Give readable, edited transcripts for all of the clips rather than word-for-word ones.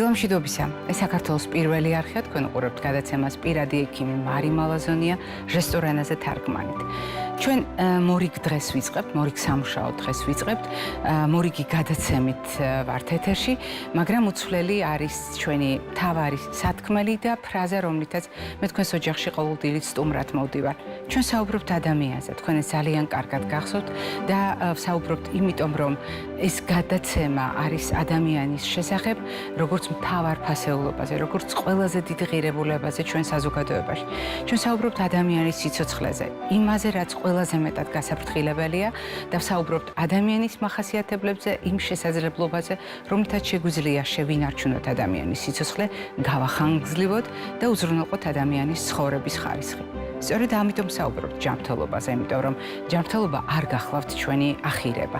დილამშვიდობისა. ეს საქართველოს პირველი არხია, თქვენ უყურებთ გადაცემას პირადი ექიმი მარი მალაზონია რესტორანაზე თარგმანით. ჩვენ მორიგ დღეს ვიწყებთ, მორიგ სამუშაო დღეს ვიწყებთ, მორიგი გადაცემით ვართ ეთერში, მაგრამ უცვლელი არის ჩვენი მთავარი სათქმელი და ფრაზა, რომლითაც მე თქვენს ოჯახში ყოველდღიურად სტუმრად მოვდივარ. ჩვენ საუბრობთ ადამიანზე, თქვენ ეს ძალიან კარგად გახსოვთ და საუბრობთ იმიტომ, რომ ეს გადაცემა არის ადამიანის შესახებ, როგორც მთავარ ფასეულობაზე, როგორც ყველაზე დიდ ღირებულებაზე ჩვენ საზოგადოებაში. ჩვენ საუბრობთ ადამიანის სიცოცხლეზე, იმაზე, რაც ყველაზე მეტად გასაფრთხილებელია და ვსაუბრობთ ადამიანის მახასიათებლებზე, იმ შესაძლებლობაზე, რომლითაც შეგვიძლია შევინარჩუნოთ ადამიანის სიცოცხლე, გავახანგრძლივოთ და უზრუნველყოთ ადამიანის ცხოვრების ხარისხი. სწორედ ამიტომ საუბრობთ ჯანმრთელობაზე, იმიტომ რომ ჯანმრთელობა არ გახლავთ ჩვენი ახირება.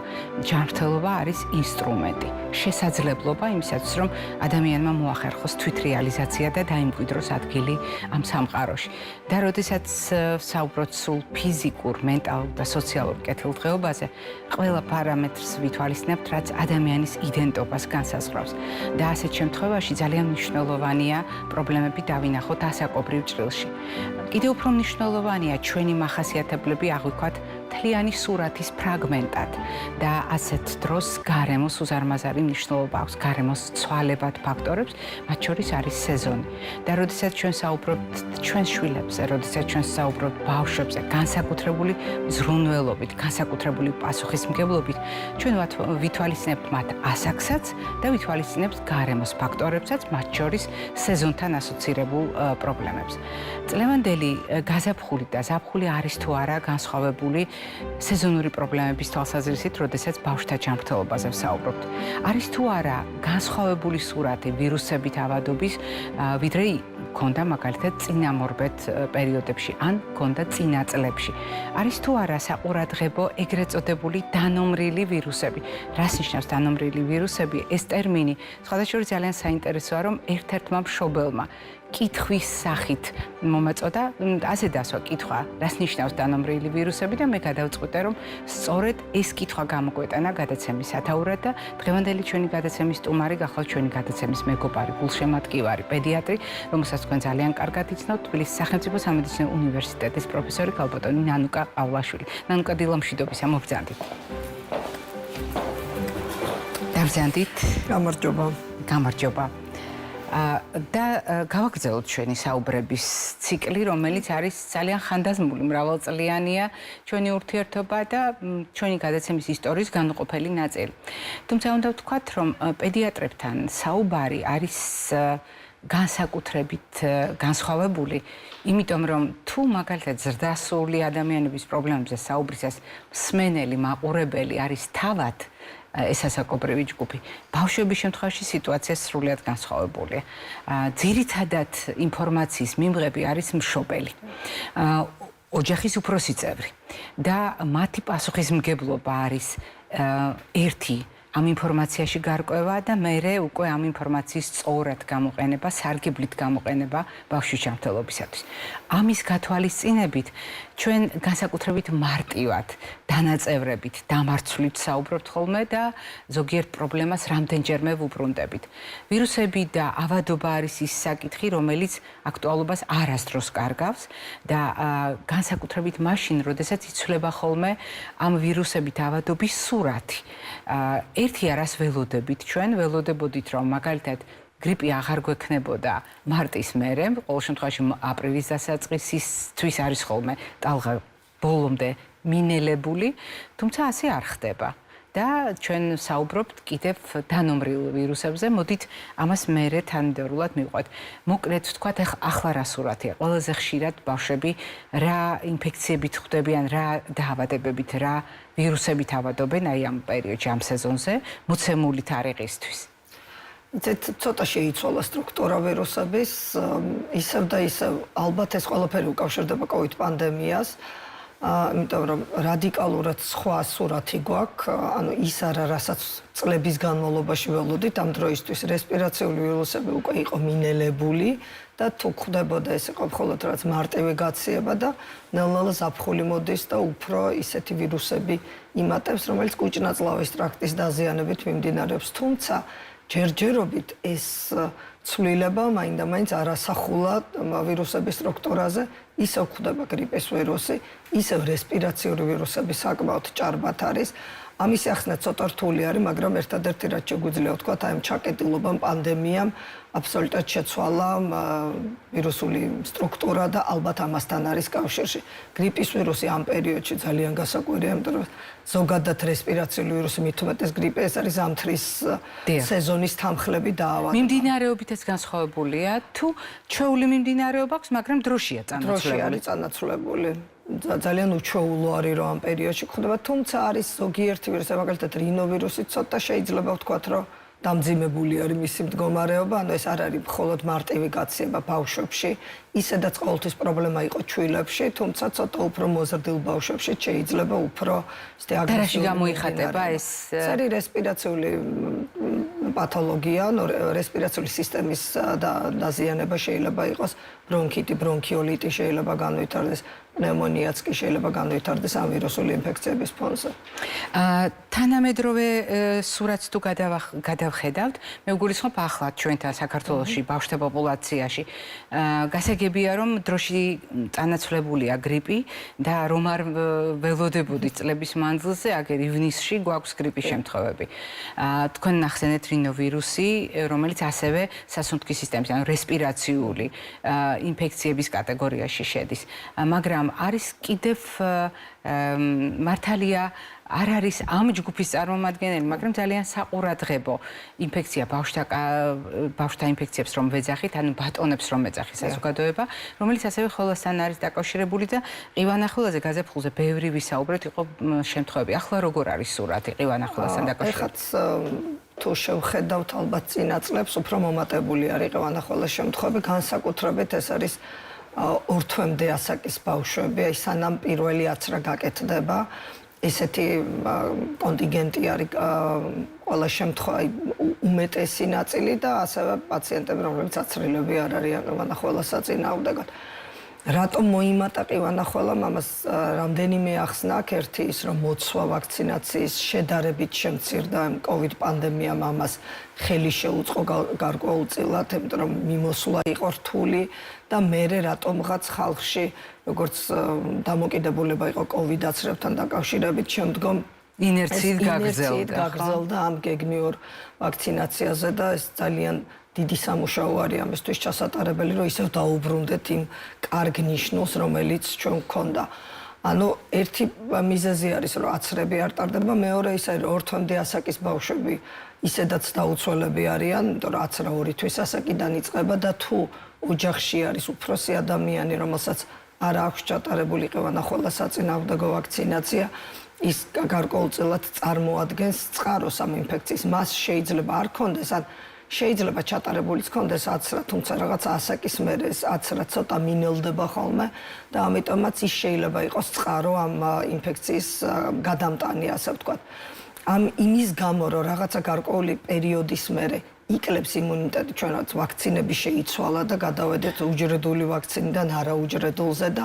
ჯანმრთელობა არის ინსტრუმენტი, შესაძლებლობა იმისათვის, რომ ადამიანმა მოახერხოს თვითრეალიზაცია და დაიმკვიდროს ადგილი ამ სამყაროში. და როდესაც საუბრობთ სულ ფიზიკურ, მენტალურ და სოციალურ კეთილდღეობაზე, ყველა პარამეტრს ვითვალისწინებთ, რაც ადამიანის იდენტობას განსაზღვრავს. და ასეთ შემთხვევაში ძალიან მნიშვნელოვანია პრობლემები დავინახოთ ასაკობრივ ჭრილში. კიდევ უფრო მნიშვნელოვანია ჩვენი მახასიათებლები აღვიქვათ მთლიანი სურათის ფრაგმენტად და ასეთ დროს გარემოს უზარმაზარი მნიშვნელობა აქვს, გარემოს ცვალებად ფაქტორებს, მათ შორის არის სეზონი. და როდესაც ჩვენ საუბრობთ ჩვენს შვილებზე, როდესაც ჩვენ საუბრობთ ბავშვებზე, განსაკუთრებული ზრუნველობით, განსაკუთრებული პასუხისმგებლობით, ჩვენ ვითვალისწინებთ მათ ასაკსაც და ვითვალისწინებთ გარემოს ფაქტორებსაც, მათ შორის სეზონთან ასოცირებულ პრობლემებს. წლევანდელი გაზაფხული და ზაფხული არის თუ არა განსხვავებული სეზონური პრობლემების თვალსაზრისით, როდესაც ბავშვთა ჯანმრთელობაზე ვსაუბრობთ. არის თუ არა განსხვავებული სურათი ვირუსებით ავადობის, ვიდრე ქონდა მაგალითად წინამორბედ პერიოდებში ან ქონდა წინა წლებში. არის თუ არა საყურადღებო ეგრეთ წოდებული დანომრილი ვირუსები. რას ნიშნავს დანომრილი ვირუსები? ეს ტერმინი სხვადასხვა ძალიან საინტერესოა, რომ ერთ-ერთმა მშობელმა კითხვის სახით მომაწოდა, ასე დასვა კითხვა, რას ნიშნავს დანომრილი ვირუსები და მე გადავწყვიტე, რომ სწორედ ეს კითხვა გამოგვეტანა გადაცემის სათაურად და დღევანდელი ჩვენი გადაცემის სტუმარი გახლავთ ჩვენი გადაცემის მეგობარი, გულშემატკივარი, პედიატრი, რომელსაც თქვენ ძალიან კარგად იცნობთ, თბილისის სახელმწიფო სამედიცინო უნივერსიტეტის პროფესორი ქალბატონი ნანუკა ყავლაშვილი. ნანუკა, დილამშვიდობისა, მოგბრძანდით. დავზანდით. გამარჯობა. გამარჯობა. და გავაგრძელოთ ჩვენი საუბრების ციკლი, რომელიც არის ძალიან ხანდაზმული, მრავალწლიანია ჩვენი ურთიერთობა და ჩვენი გადაცემის ისტორიის განუყოფელი ნაწილი. თუმცა უნდა ვთქვათ, რომ პედიატრებთან საუბარი არის განსაკუთრებით განსხვავებული, იმიტომ რომ თუ მაგალითად ზრდასრული ადამიანების პრობლემებზე საუბრისას მსმენელი, მაყურებელი არის თავად ეს ასაკობრივი ჯგუფი. ბავშვების შემთხვევაში სიტუაცია სრულიად განსხვავებულია. ძირითადად ინფორმაციის მიმღები არის მშობელი, ოჯახის უფროსი წევრი და მათი პასუხისმგებლობა არის ერთი ამ ინფორმაციაში გარკვევა და მერე უკვე ამ ინფორმაციის სწორად გამოყენება, სარგებლით გამოყენება ბავშვის ჯანმრთელობისათვის. ამის გათვალისწინებით ჩვენ განსაკუთრებით მარტივად, დანაწევრებით, დამარცვლით საუბრობთ ხოლმე და ზოგიერთ პრობლემას რამდენჯერმე ვუბრუნდებით. ვირუსები და ავადობა არის ის საკითხი, რომელიც აქტუალობას არასდროს კარგავს და განსაკუთრებით მაშინ, როდესაც იცვლება ხოლმე ამ ვირუსებით ავადობის სურათი. ერთია, რას ველოდებით ჩვენ, ველოდებოდით, რომ მაგალითად გრიპი აღარ გვექნებოდა მარტის მერე, ყოველ შემთხვევაში აპრილის დასაწყისისთვის არის ხოლმე ტალღა ბოლომდე მინელებული, თუმცა ასე არ ხდება. და ჩვენ საუბრობთ კიდევ დანომრილ ვირუსებზე, მოდით ამას მერე თანმიმდევრულად მივყვეთ. მოკლედ ვთქვათ, ახლა რა სურათია? ყველაზე ხშირად ბავშვები რა ინფექციებით ხვდებიან, რა დაავადებებით, რა ვირუსებით ავადობენ აი ამ პერიოდში, ამ სეზონზე, მოცემული თარიღისთვის. ცოტა შეიცვალა სტრუქტურა ვირუსების, ისევ და ისევ ალბათ ეს ყველაფერი უკავშირდება COVID პანდემიას. იმიტომ რომ რადიკალურად სხვა სურათი გვაქვს, ანუ ის არა, რასაც წლების განმავლობაში ველოდით, ამ დროისთვის რესპირაციული ვირუსები უკვე იყო მინელებული და თუ ხდებოდა ეს იყო მხოლოდ რაც მარტივი გაციება და ნელ-ნელა ზაფხული მოდის და უფრო ისეთი ვირუსები იმატებს, რომელიც კუჭ-ნაწლავის ტრაქტის დაზიანებით მიმდინარეობს. თუმცა ჯერჯერობით ეს ცვლილება მაინდა-მაინც არასახულა ვირუსების სტრუქტურაზე, ისევ გვხვდება გრიპის ვირუსი, ისევ რესპირაციული ვირუსები საკმაოდ ჭარბად არის. ამის ახსნა ცოტა რთული არის, მაგრამ ერთადერთი რაც შეგვიძლია ვთქვა, აი ამ ჩაკეტილობამ, პანდემიამ აბსოლუტურად შეცვალა ვირუსული სტრუქტურა და ალბათ ამასთან არის კავშირში. გრიპის ვირუსი ამ პერიოდში ძალიან გასაკვირია, იმიტომ რომ ზოგადად რესპირაციული ვირუსი მით უმეტეს გრიპი ეს არის ზამთრის სეზონის თანხლები დაავადება. მიმდინარეობითაც განსხვავებულია თუ ჩვეული მიმდინარეობა აქვს, მაგრამ დროშია წანაცვლებული. დროში არის წანაცვლებული. ძალიან უჩვეულო არის რომ ამ პერიოდში გვხვდება, თუმცა არის ზოგიერთი ვირუსი, მაგალითად რინოვირუსი ცოტა შეიძლება ვთქვათ, რომ დამძიმებული არის მისი მდგომარეობა, ანუ ეს არ არის მხოლოდ მარტივი გაცემა ბავშვებში, ისედაც ყოველთვის პრობლემა იყო ჩვილებში, თუმცა ცოტა უფრო მოზრდილ ბავშვებში შეიძლება უფრო აგრესიული გამოიხატება ეს არის რესპირაციული პათოლოგია, ანუ რესპირაციული სისტემის დაზიანება შეიძლება იყოს, ბრონქიტი, ბრონქიოლიტი შეიძლება განვითარდეს, პნევმონიაც კი შეიძლება განვითარდეს ამ ვირუსული ინფექციების ფონზე. თანამედროვე სურათს თუ გადავხედავთ, მე ვგულისხმობ ახლა ჩვენთან საქართველოში ბავშვთა პოპულაციაში გასაგებია რომ დროში წანაცვლებულია გრიპი და რომ არ ველოდებოდით წლების მანძილზე, აგერ ივნისში გვაქვს გრიპის შემთხვევები. თქვენ ნახსენეთ რინოვირუსი, რომელიც ასევე სასუნთქის სისტემის, ანუ რესპირაციული ინფექციების კატეგორიაში შედის. მაგრამ არის კიდევ მართალია არ არის ამ ჯგუფის წარმომადგენელი, მაგრამ ძალიან საყურადღებო ინფექცია ბავშვთა ინფექციებს რომ ვეძახით, ანუ ბატონებს რომ ეძახი საზოგადოება, რომელიც ასევე ხოლოსთან არის დაკავშირებული და ყივანახულაზე გაზაფხულზე ბევრი ვისაუბრეთ, იყო შემთხვევები. ახლა როგორ არის სურათი ყივანახულასთან დაკავშირებით? თუ შევხედავთ ალბათ წინა წლებს, უფრო მომატებული არის ყივანახულას შემთხვევები, განსაკუთრებით ეს არის ორ თვემდე ასაკის ბავშვები, აი სანამ პირველი აცრა გაკეთდება, ესეთი კონტინგენტი არის ყველა შემთხვევაში უმეტესი ნაწილი და ასევე პაციენტები, რომლებიც აცრილები არ არიან ყივანახულას საწინააღმდეგოდ. რატომ მოიმატა ყივანახულამ? ამას რამდენიმე ახსნა აქვს. ერთი ის, რომ მოცვა ვაქცინაციის შედარებით შემცირდა COVID პანდემიამ ამას ხელი შეუწყო გარკვეულწილად, იმიტომ რომ მიმოსვლა იყო რთული და მერე რატომღაც ხალხში, როგორც დამოკიდებულება იყო COVID აცრებთან დაკავშირებით, შემდგომ ინერციით გაგრძელდა ამ გეგმიურ ვაქცინაციაზე და ეს ძალიან დიდი სამუშაო არის ამისთვის ჩასატარებელი, რომ ისევ დაუბრუნდეთ იმ კარგ ნიშნულს, რომელიც ჩვენ გვქონდა. ანუ ერთი მიზეზი არის, რომ აცრები არ ტარდება, მეორე ის არის, რომ ორ თვემდე ასაკის ბავშვები ისედაც დაუცველები არიან, იმიტომ რომ აცრა 2 თვის ასაკიდან იწყება და თუ ოჯახში არის უფროსი ადამიანი, რომელსაც არ აქვს ჩატარებული ყივანახულა საწინააღმდეგო ვაქცინაცია, ის გარკვეულწილად წარმოადგენს წყაროს ამ ინფექციის. მას შეიძლება არ ქონდეს, ან შეიძლება ჩატარებულიც ქონდეს აცრა, თუმცა რაღაც ასაკის მერე ეს აცრა ცოტა მინელდება ხოლმე და ამიტომაც ის შეიძლება იყოს წყარო ამ ინფექციის გადამტანი, ასე ვთქვათ. ამ იმის გამო, რომ რაღაცა გარკვეული პერიოდის მერე იკლებს იმუნიტეტი, ჩვენაც ვაქცინები შეიცვალა და გადავედეთ უჯრედული ვაქცინიდან არაუჯრედულზე და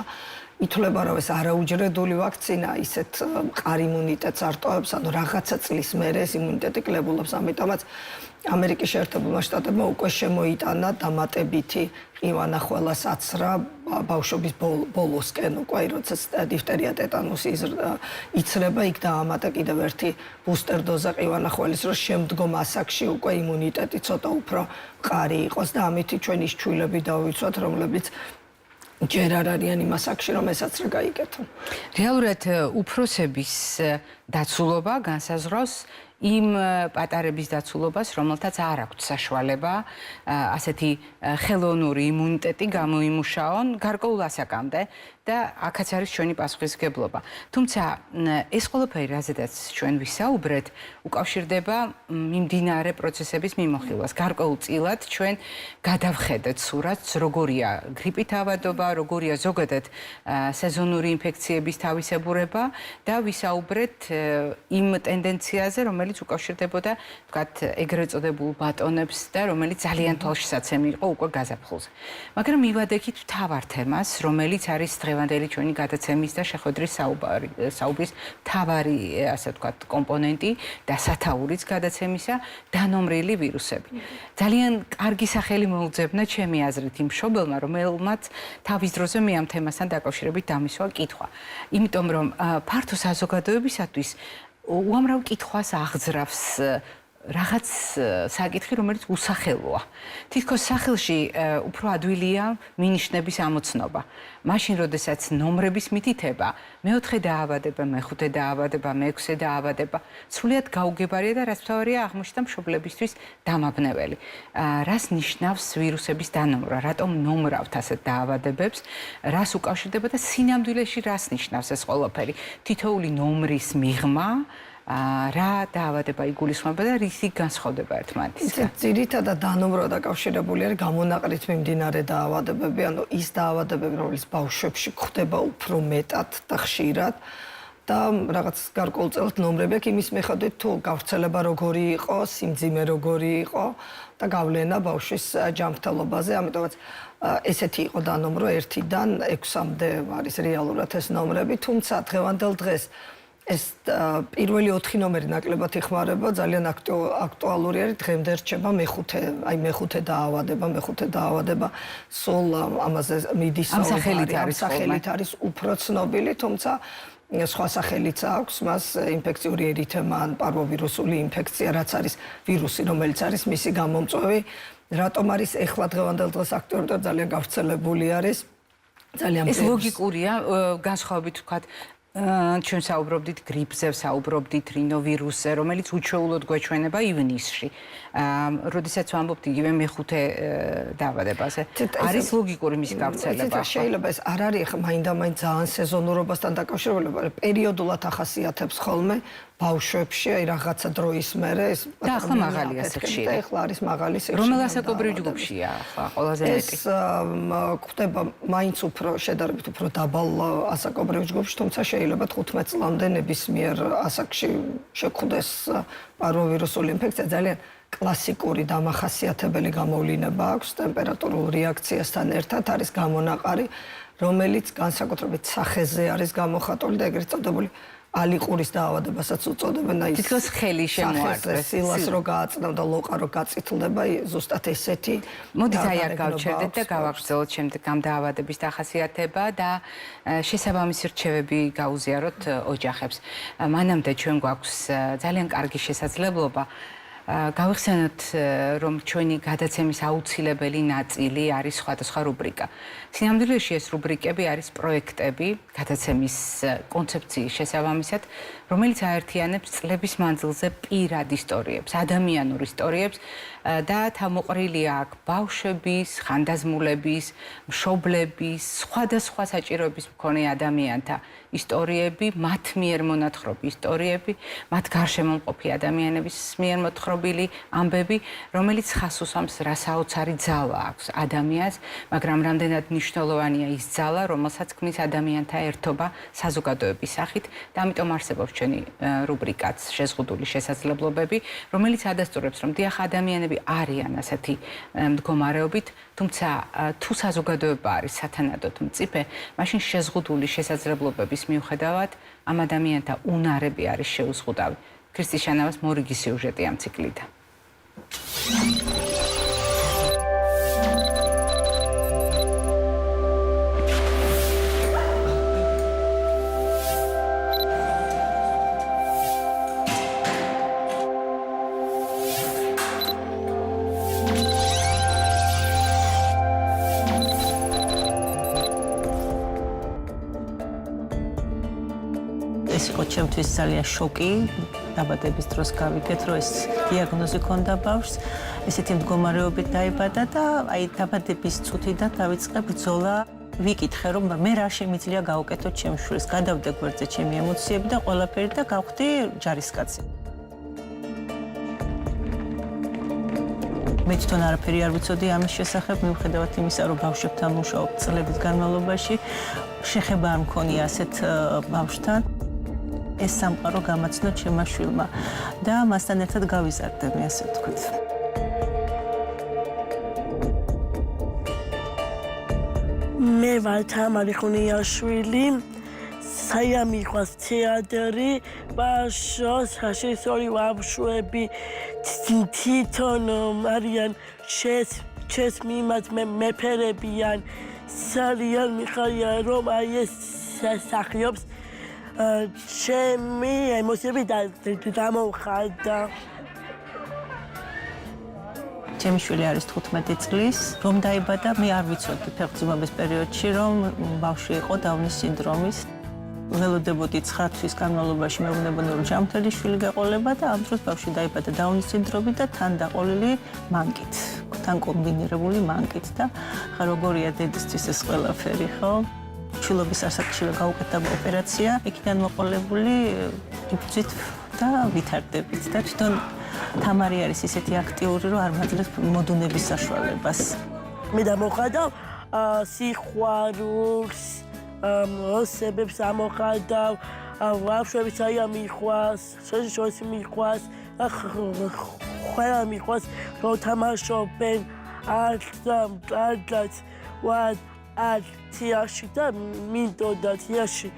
ითვლება, რომ ეს არაუჯრედული ვაქცინა ისეთ მყარ იმუნიტეტს არ ტოვებს, ანუ რაღაცა წლის მერე ეს იმუნიტეტი კლებულობს, ამიტომაც ამერიკის შეერთებულმა შტატებმა უკვე შემოიტანა დამატებითი ყივანახულას აცრა ბავშვობის ბოლოსკენ, უკვე როცა დიფტერია, ტეტანუსი იცრება, იქ დაამატა კიდევ ერთი ბუსტერ დოზა ყივანახულის, რომ შემდგომ ასაკში უკვე იმუნიტეტი ცოტა უფრო მყარი იყოს და ამით ჩვენ ის ჩვილები დავიცვათ, რომლებიც ჯერ არ არიან იმ ასაკში, რომ ეს აცრა გაიკეთონ. რეალურად უფროსების დაცულობა განსაზღვრავს იმ პატარების დაცულობას, რომელთაც არ აქვთ საშუალება ასეთი ხელოვნური იმუნიტეტი გამოიმუშაონ გარკვეულ ასაკამდე და აქაც არის ჩვენი პასუხისმგებლობა. თუმცა ეს ყველაფერი, რაზედაც ჩვენ ვისაუბრეთ, უკავშირდება მიმდინარე პროცესების მიმოხილვას. გარკვეულწილად ჩვენ გადავხედეთ სურათს, როგორია გრიპით ავადობა, როგორია ზოგადად სეზონური ინფექციების თავისებურება და ვისაუბრეთ იმ ტენდენციაზე, რომელიც რომლებიც უკავშირდებოდა ვთქვათ ეგრეთ წოდებულ ბატონებს და რომელიც ძალიან თვალშისაცემი იყო უკვე გაზაფხულზე. მაგრამ მივადექით მთავარ თემას, რომელიც არის დღევანდელი ჩვენი გადაცემის და შეხვედრის საუბრის მთავარი, ასე ვთქვათ, კომპონენტი და სათაურიც გადაცემისა, დანომრილი ვირუსები. ძალიან კარგი სახელი მოუძებნა ჩემი აზრით იმ მშობელმა, რომელმაც თავის დროზე მე ამ თემასთან დაკავშირებით დამისვა კითხვა. იმიტომ რომ ფართო საზოგადოებისათვის უამრავ კითხვას აღძრავს რაღაც საკითხი, რომელიც უსახელოა. თითქოს სახელში უფრო ადვილია მინიშნების ამოცნობა. მაშინ, როდესაც ნომრების მითითება, მეოთხე დაავადება, მეხუთე დაავადება, მეექვსე დაავადება, სრულიად გაუგებარია და რაც მთავარია აღმოჩნდა მშობლებისთვის დამაბნეველი. რას ნიშნავს ვირუსების დანომრვა? რატომ ნომრავთ ასეთ დაავადებებს? რას უკავშირდება და სინამდვილეში რას ნიშნავს ეს ყველაფერი? თითოეული ნომრის მიღმა რა დაავადება იგულისხმება და რისი განსხვავდება ერთმანეთისგან? ძირითადად დანომრვა დაკავშირებული არის გამონაყრით მიმდინარე დაავადებები, ანუ ის დაავადებები, რომელიც ბავშვებში გვხდება უფრო მეტად და ხშირად და რაღაც გარკვეულწილად ნომრები აქვს იმის მიხედვით, თუ გავრცელება როგორი იყო, სიმძიმე როგორი იყო და გავლენა ბავშვის ჯანმრთელობაზე, ამიტომაც ესეთი იყო დანომრვა 1-დან 6-მდე არის რეალურად ეს ნომრები, თუმცა დღევანდელ დღეს ეს პირველი 4 ნომერი ნაკლებად იხმარება, ძალიან აქტუალური არის, დღემდე რჩება მეხუთე დაავადება, სულ ამაზე მიდის სახელით არის უფრო ცნობილი, თუმცა სხვა სახელიც აქვს, მას ინფექციური ერითემა ან პარვოვირუსული ინფექცია, რაც არის ვირუსი, რომელიც არის მისი გამომწვევი. რატომ არის ეხლა დღევანდელ დღეს აქტუალური, ძალიან გავრცელებული არის, ძალიან ეს ლოგიკურია, განსხვავებით ვთქვათ ჩვენ საუბრობდით გრიპზე, საუბრობდით რინოვირუსზე, რომელიც უჩვეულოდ გვეჩვენება ივნისში. როდესაც ვამბობთ იგივე მეხუთე დაავადებაზე, არის ლოგიკური მისი გავრცელება. შეიძლება ეს არ არის მაინდა-მაინც ძალიან სეზონურობასთან დაკავშირებული, პერიოდულად ახასიათებს ხოლმე ბავშვებში, აი რაღაცა დროის მერე ეს და ახლა მაღალია სიხშირე. ახლა არის მაღალი სიხშირე. რომელ ასაკობრივ ჯგუფშია ახლა ყველაზე მეტი? ეს გვხდება მაინც უფრო შედარებით უფრო დაბალ ასაკობრივ ჯგუფში, თუმცა შეიძლება 15 წლამდე ნებისმიერ ასაკში შეგვხვდეს პარვოვირუსული ინფექცია. ძალიან კლასიკური დამახასიათებელი გამოვლინება აქვს ტემპერატურულ რეაქციასთან ერთად, არის გამონაყარი, რომელიც განსაკუთრებით სახეზე არის გამოხატული და ეგრეთ წოდებული ალიყურის დაავადებასაც უწოდებენ, აი თითქოს ხელი შემოარტყეს, სილას რო გააწნევ და ლოყა რო გაწითლდება, ზუსტად ესეთი. მოდით აი აქ გავჩერდეთ და გავაგრძელოთ შემდეგ ამ დაავადების დახასიათება და შესაბამისი რჩევები გაუზიაროთ ოჯახებს. მანამდე ჩვენ გვაქვს ძალიან კარგი შესაძლებლობა გავიხსენოთ, რომ ჩვენი გადაცემის აუცილებელი ნაწილი არის სხვადასხვა რუბრიკა. სინამდვილეში ეს რუბრიკები არის პროექტები გადაცემის კონცეფციის შესაბამისად, რომელიც აერთიანებს წლების მანძილზე პირად ისტორიებს, ადამიანურ ისტორიებს და თავმოყრილია აქ ბავშვების, ხანდაზმულების, მშობლების, სხვადასხვა საჭიროების მქონე ადამიანთა ისტორიები, მათ მიერ მონათხრობი ისტორიები, მათ გარშემო მყოფი ადამიანების მიერ მოთხრობილი ამბები, რომელიც ხას უსვამს რა საოცარი ძალა აქვს ადამიანს, მაგრამ რამდენად მნიშვნელოვანია ის ძალა, რომელსაც ქმნის ადამიანთა ერთობა საზოგადოების სახით და ამიტომ არსებობს ჩვენი რუბრიკაც შეზღუდული შესაძლებლობები, რომელიც ადასტურებს, რომ დიახ ადამიანები არიან ასეთი მდგომარეობით, თუმცა თუ საზოგადოება არის სათანადოდ მწიფე, მაშინ შეზღუდული შესაძლებლობების მიუხედავად ამ ადამიანთა უნარები არის შეუზღუდავი. ქრისტის შანავას მორიგი სიუჟეტი ამ ციკლიდან. ეს იყო ჩემთვის ძალიან შოკი დაბადების დროს გავიგეთ, რომ ეს დიაგნოზი ქონდა ბავშვს, ესეთი მდგომარეობით დაიბადა და აი დაბადების წუთიდან დავიწყე ბრძოლა. ვიკითხე, რომ მე რა შემიძლია გავუკეთო ჩემს შვილს, გადავდე გვერდზე ჩემი ემოციები და ყველაფერი და გავხდი ჯარისკაცი. მე თვითონ არაფერი არ ვიცოდი ამის შესახებ, მიუხედავად იმისა, რომ ბავშვებთან მუშაობ წლების განმავლობაში, შეხება არ მქონია ასეთ ბავშვთან. ეს სამყარო გამაცნო ჩემმა შვილმა და მასთან ერთად გავიზარდე მე ასე ვთქვით. მე ვარ თამარი ხუნიაშვილი. საიამიყვას თეატრი, ბავშვს, საშესორი ბავშვები თვითონ არიან ჩემს მიმართ მეფერებიან. ძალიან მიხარია რომ აი ეს სახიობს ჩემი ემოციები დამოვხატა. ჩემი შვილი არის 15 წლის, რომ დაიბადა, მე არ ვიცოდი ფეხმძიმების პერიოდში, რომ ბავშვი იყო დაუნის სინდრომის. ველოდებოდი 9 თვის განმავლობაში მეუბნებოდნენ, რომ ჯანმრთელი შვილი გაყოლება და ამ დროს ბავშვი დაიბადა დაუნის სინდრომით და თან დაყოლილი მანკით, თან კომბინირებული მანკით და ხა როგორია დედისთვის ეს ყველაფერი, ხო? შვილობის ასაკში გაუკეთა ოპერაცია, იქიდან მოყოლებული იბრძვით და ვითარდებით და თვითონ თამარი არის ისეთი აქტიური, რომ არ მაძლევს მოდუნების საშუალებას. მე დამოხატავ სიყვარულს, ოსებებს ამოხატავ, ბავშვებს აიამიყვას, შოშოს მიყვას, ყველა მიყვას, რომ თამაშობენ არც ვარ თიაში და მინდოდა თიაში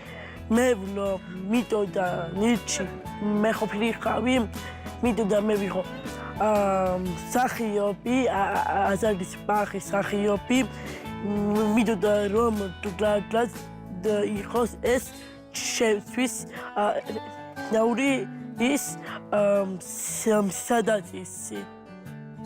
მევლო, მინდოდა ნიჩი მე ყოფილიყავი, მინდოდა მე ვიყო მსახიობი, აზარდის ბაღის მსახიობი, მინდოდა რომ იყოს ეს ჩემთვის ნაური ის სადაცისი.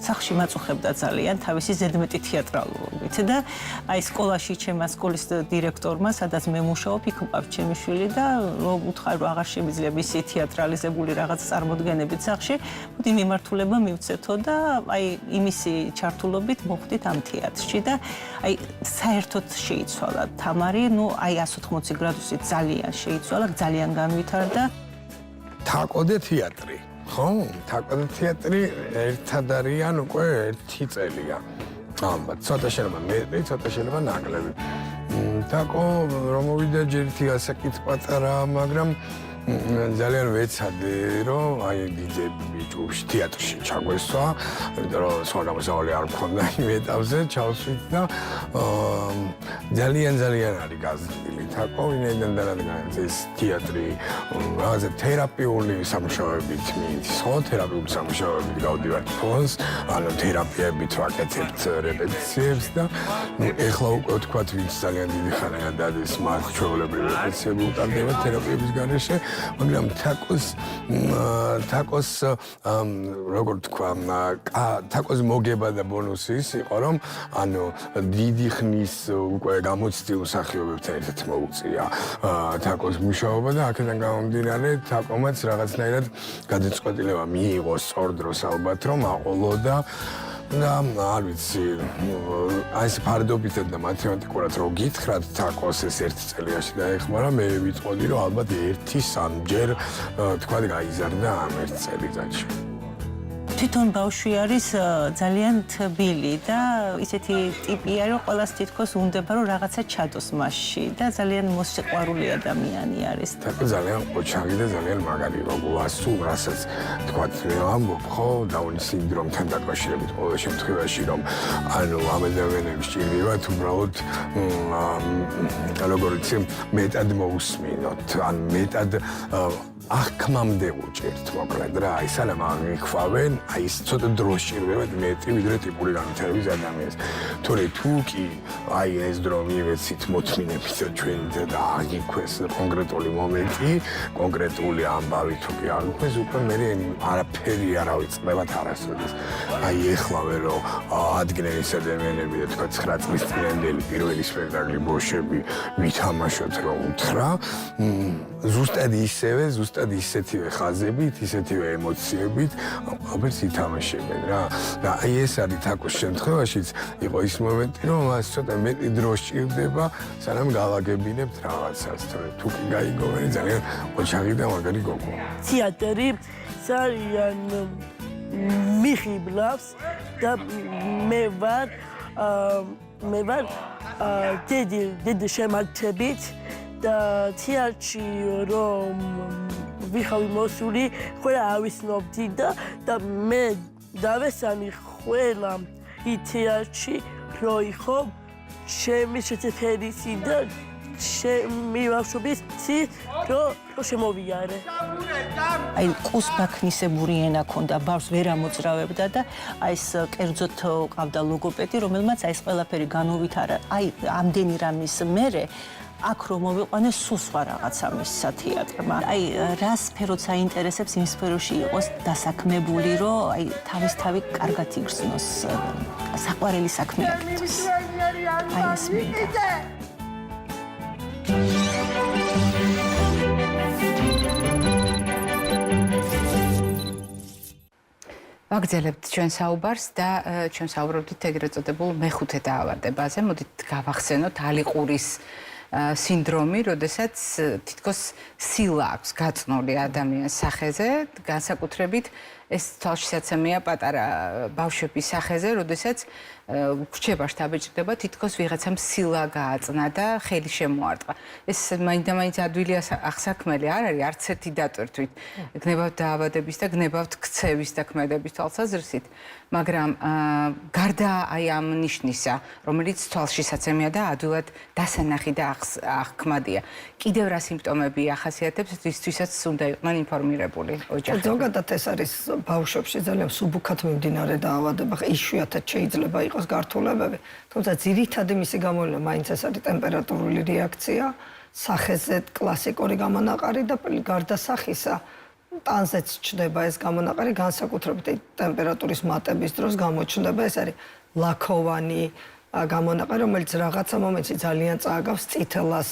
სახში მაწუხებდა ძალიან თავისი ზედმეტი თეატრალურობით და აი სკოლაში ჩემმა სკოლის დირექტორმა, სადაც მე მუშაობ, იქ მყავს ჩემი შვილი და რომ უთხარ რომ აღარ შემიძლია მისი თეატრალიზებული რაღაც წარმოდგენებით სახში, მოდი მიმართულება მივცეთო და აი იმისი ჩართულობით მოხვდით ამ თეატრში და აი საერთოდ შეიცვალა თამარი, ნუ აი 180 გრადუსით ძალიან შეიცვალა, ძალიან განვითარდა. თაკოდე თეატრი. ხო, თაკოდე თეატრი ერთად არიან უკვე 1 წელია. ალბათ, ცოტა შეიძლება მეტი, ცოტა შეიძლება ნაკლები. თაკო რომ მოვიდა ჯერ ასაკით პატარა, მაგრამ ძალიან ვეცადე, რომ აი დიდები ჯგუფში თეატრში ჩაგვესვა, იმიტომ რომ სხვა გამოსავალი არ მქონდა იმ ეტაპზე, ჩავსვით და ძალიან არის გაზრდილი თაკო, ვინაიდან დარადგან ეს თეატრი რაღაცა თერაპიული სამუშაოებით მიდის, ხო, თერაპიული სამუშაოებით გავდივართ ფონს, ანუ თერაპიებით ვაკეთებთ რეპეტიციებს და ეხლა უკვე თქვათ, ვინც ძალიან დიდი ხანია დადის მათ ჩვეულებრივ რეპეტიციები უკარდება თერაპიების გარეშე, მაგრამ თაკოს როგორ თქვა, თაკოს მოგება და ბონუსი ის იყო, რომ ანუ დიდი ხნის უკვე გამოცდილ მსახიობებთან ერთად მოუწია თაკოს მუშაობა და აქედან გამომდინარე თაკომაც რაღაცნაირად გადაწყვეტილება მიიღო სწორ დროს ალბათ რომ აყოლოდა და არ ვიცი აი ეს ფარდობითად და მათემატიკურად რო გითხრათ თაკოს ეს 1 წელიაში დაეხმარა მე ვიტყოდი რომ ალბათ 1-3 ჯერ თქვა გაიზარდა ამ 1 წელიწადში თვითონ ბავშვი არის ძალიან თბილი და ისეთი ტიპია, რომ ყველას თითქოს უნდება, რომ რაღაცა ჩადოს მასში და ძალიან მოსიყვარული ადამიანი არის. თაკო ძალიან ყოჩაღი და ძალიან მაგარი როგორ სულ რასაც თქვათ მე ამბობ ხო დაუნის სინდრომთან დაკავშირებით ყოველ შემთხვევაში რომ ანუ ამ ადამიანებს ჭირდებათ უბრალოდ როგორ იცი მეტად მოусმინოთ ან მეტად ახკმამდე უჭერთ მოკლედ რა აი სალამ აღიქვავენ აი ეს ცოტა დრო სჭირდებათ მეტი ვიდრე ტიპური განვითარების ადამიანს თორე თუ კი აი ეს დრო მივეცით მოთმინებით ჩვენ და აღიქვეს კონკრეტული მომენტი კონკრეტული ამბავი თუ კი აღიქვეს უკვე მე არაფერი არ ავიწყდებათ არასოდეს აი ეხლავე რომ ადგენენ ის ადამიანები და თქვა 9 წლის წინანდელი პირველი სპექტაკლი ბოშები ვითამაშოთ რომ უთხრა ზუსტად ისეთივე ხაზებით, ისეთივე ემოციებით, ყველაფერს ითამაშებენ რა. და აი ეს არის თაკოს შემთხვევაშიც იყო ის მომენტი, რომ მას ცოტა მეტი დრო სჭირდება, სანამ გავაგებინებთ რაღაცას. თუ კი გაიგოვენ, ძალიან ოჩაღი და მაგარი გოგო. თეატრი ძალიან მიხიბლავს და მე ვარ დიდი შემართებით და თეატრში რომ ვიხავი მოსული, ყველა ავისნობდი და მე დავესანი ყველა ითეატრში რო იყო ჩემი შეცეფერისი და ჩემი ბავშვობის რო შემოვიარე. აი კუსბაქნისებური ენა ქონდა, ბავშვს ვერ ამოძრავებდა და აი ეს კერძოდ ყავდა ლოგოპედი, რომელმაც აი ეს ყველაფერი განუვითარა. აი ამდენი რამის მერე აქ რომ მოვიყვანე სულ სხვა რაღაცა მისცა თეატრმა. აი რა სფეროც აინტერესებს იმ სფეროში იყოს დასაქმებული, რომ აი თავისთავად კარგად იგრძნოს საყვარელი საქმე აკეთოს. აი ეს მინდა. ვაგრძელებთ ჩვენ საუბარს და ჩვენ საუბრობთ ეგრეთ წოდებულ მეხუთე დაავადებაზე. მოდით გავახსენოთ ალიყურის სინდრომი, როდესაც თითქოს სილა აქვს გაწნული ადამიანის სახეზე, განსაკუთრებით ეს თვალშისაცემია პატარა ბავშვების სახეზე, როდესაც გრჩება შთაბეჭდება, თითქოს ვიღაცამ სილა გააწნა და ხელი შემოარტყა. ეს მაინდა-მაინც ადვილი აღსაქმელი არ არის, არც ერთი დატვირთვით. გნებავთ დაავადების და გნებავთ ქცევის და ქმედების თვალსაზრისით, მაგრამ გარდა აი ამ ნიშნისა, რომელიც თვალშისაცემია და ადვილად დასანახი და აღქმადია, კიდევ რა სიმპტომები ახასიათებს, ვისთვისაც უნდა იყვნენ ინფორმირებული ოჯახები? ზოგადად ეს არის ბავშვებში ძალიან სუბუქად მიმდინარე დაავადება, იშვიათად შეიძლება იყოს გართულებები, თუმცა ძირითადი მისი გამოვლენა მაინც ეს არის ტემპერატურული რეაქცია, სახეზე კლასიკური გამონაყარი და გარდა სახისა ტანზეც ჩნდება ეს გამონაყარი, განსაკუთრებით ტემპერატურის მატების დროს გამოჩნდება, ეს არის ლაქოვანი გამონაყარი, რომელიც რაღაცა მომენტში ძალიან წააგავს წითელას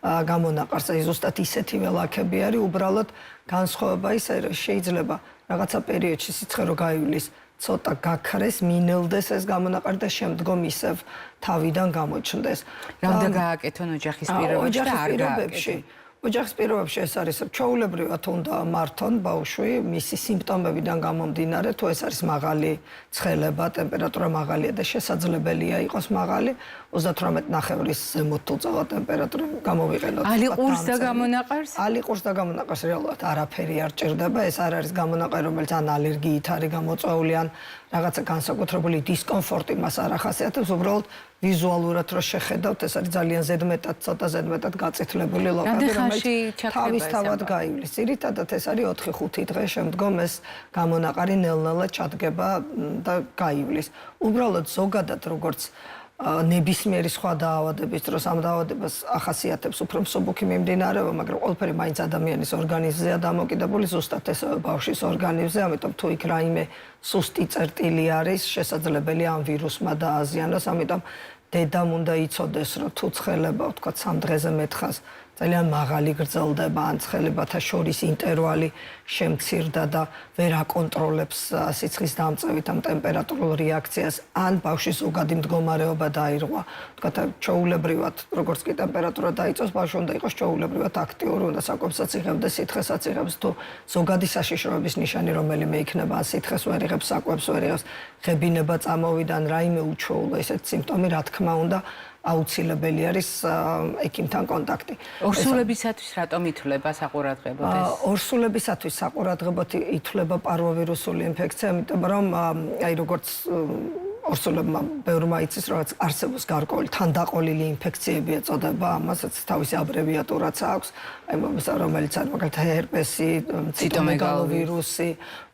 გამონაყარს, აი ზუსტად ისეთივე ლაქები არის, უბრალოდ განსხვავება ისე რომ შეიძლება რაღაცა პერიოდში სიცხე რო გაივლის, ცოტა გაქრეს, მინელდეს ეს გამონაყარი და შემდგომ ისევ თავიდან გამოჩნდეს. რა უნდა გააკეთონ ოჯახის პირობებში და არ გააკეთონ? ოჯახის პირობებში ეს არის ჩვეულებრივად უნდა მართონ ბავშვი მისი სიმპტომებიდან გამომდინარე, თუ ეს არის მაღალი ცხელება, ტემპერატურა მაღალია და შესაძლებელია იყოს მაღალი, 38.9-ის ზემოთ თუ წავა ტემპერატურა გამოვიყენოთ. ალიყურს და გამონაყარს? ალიყურს და გამონაყარს რეალურად არაფერი არ ჭირდება, ეს არ არის გამონაყარი, რომელიც ან ალერგიით არის გამოწვეული, ან რაღაცა განსაკუთრებული დისკომფორტი მას არ ახასიათებს, უბრალოდ ვიზუალურად რო შეხედავთ, ეს არის ძალიან ზედმეტად, ცოტა ზედმეტად გაწითლებული ლოკები, რომელიც თავისთავად გაივლის. ძირითადად ეს არის 4-5 დღე შემდგომ ეს გამონაყარი ნელ-ნელა ჩადგება და გაივლის. უბრალოდ ზოგადად როგორც ნებისმიერი სხვა დაავადების დროს ამ დაავადებას ახასიათებს უფრო მსუბუქი მიმდინარეობა, მაგრამ ყველაფერი მაინც ადამიანის ორგანიზმზეა დამოკიდებული, ზუსტად ესაა ბავშვის ორგანიზმზე, ამიტომ თუ იქ რაიმე სუსტი წერტილი არის, შესაძლებელია ამ ვირუსმა დააზიანოს, ამიტომ დედამ უნდა იცოდეს, რომ თუ ცხელება, თქვა 3 დღეზე მეთხას ძალიან მაღალი გრძელდება, ან ცხელებათა შორის ინტერვალი შემცირდა და ვერ აკონტროლებს სიცხის დამწევით ამ ტემპერატურულ რეაქციას, ან ბავშვის ზოგადი მდგომარეობა დაირღვა. თქვა ჩვეულებრივად, როგორც კი ტემპერატურა დაიწოს, ბავშვი უნდა იყოს ჩვეულებრივად აქტიური, უნდა საკვებსაც იღებდეს, სითხესაც იღებს, თუ ზოგადი საშიშროების ნიშანი რომელიმე იქნება, ან სითხეს ვერ იღებს, საკვებს ვერ იღებს, ღებინება წამოვიდა, ან რაიმე უჩვეულო ესეთ სიმპტომი, რა თქმა უნდა, აუცილებელი არის ექიმთან კონტაქტი. ორსულებისათვის რატომ ითვლება საყურადღებოდ ეს? ორსულებისათვის საყურადღებოდ ითვლება პარვოვირუსული ინფექცია, იმიტომ რომ აი როგორც ორსულებმა ბევრმა იცის, რომ არსებობს გარკვეული თანდაყოლილი ინფექციები ეწოდება, ამასაც თავისი აბრევიატურაც აქვს, აი რომელიც არის მაგალითად ჰერპესი, ციტომეგალოვირუსი,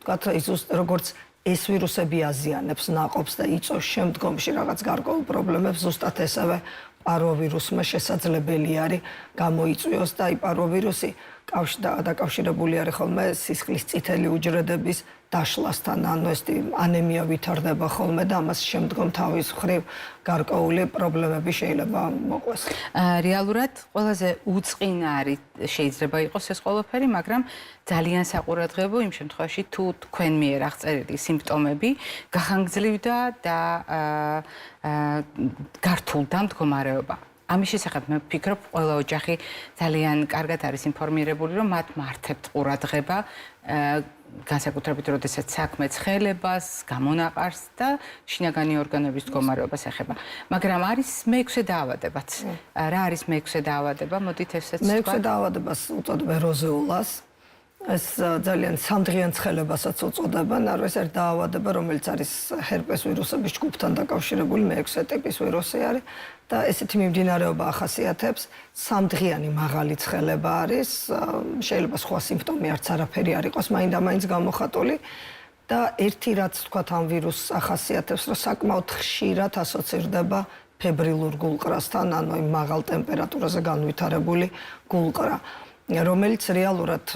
თქვათ ის როგორც ეს ვირუსები აზიანებს ნაყოფს და იწვევს შემდგომში რაღაც გარკვეულ პრობლემებს, ზუსტად ესევე პარვოვირუსმა შესაძლებელი არის გამოიწვიოს და აი პარვოვირუსი დაკავშირებული არის ხოლმე სისხლის წითელი უჯრედების დაშლასთან, ანუ ეს ანემია ვითარდება ხოლმე და ამას შემდგომ თავის მხრივ გარკვეული პრობლემები შეიძლება მოყვეს. რეალურად ყველაზე უწყინარი შეიძლება იყოს ეს ყველაფერი, მაგრამ ძალიან საყურადღებო იმ შემთხვევაში თუ თქვენ მიერ აღწერილი სიმპტომები გახანგრძლივდა და გართულდა მდგომარეობა. ამის შესახებ მე ვფიქრობ, ყველა ოჯახი ძალიან კარგად არის ინფორმირებული, რომ მათ მართავთ ყურადღება, განსაკუთრებით, როდესაც საქმე ცხელებას, გამონაყარს და შინაგანი ორგანოების მდგომარეობას ეხება. მაგრამ არის მეექვსე დაავადებაც. რა არის მეექვსე დაავადება? მოდით ესაც ვთქვათ. მეექვსე დაავადებას უწოდებენ როზეოლას. ეს ძალიან სამდღიან ცხელებასაც უწოდებენ, არა ეს არის დაავადება, რომელიც არის ჰერპეს ვირუსების ჯგუფთან დაკავშირებული, მე-6 ტიპის ვირუსი არის და ესეთი მიმდინარეობა ახასიათებს სამდღიანი მაღალი ცხელება არის, შეიძლება სხვა სიმპტომი არც არაფერი არ იყოს, მაინდა-მაინც გამოხატული და ერთი რაც თქვათ ამ ვირუსს ახასიათებს, რომ საკმაოდ ხშირად ასოცირდება ფებრილურ გულყრასთან, ანუ იმ მაღალ ტემპერატურაზე განვითარებული გულყრა, რომელიც რეალურად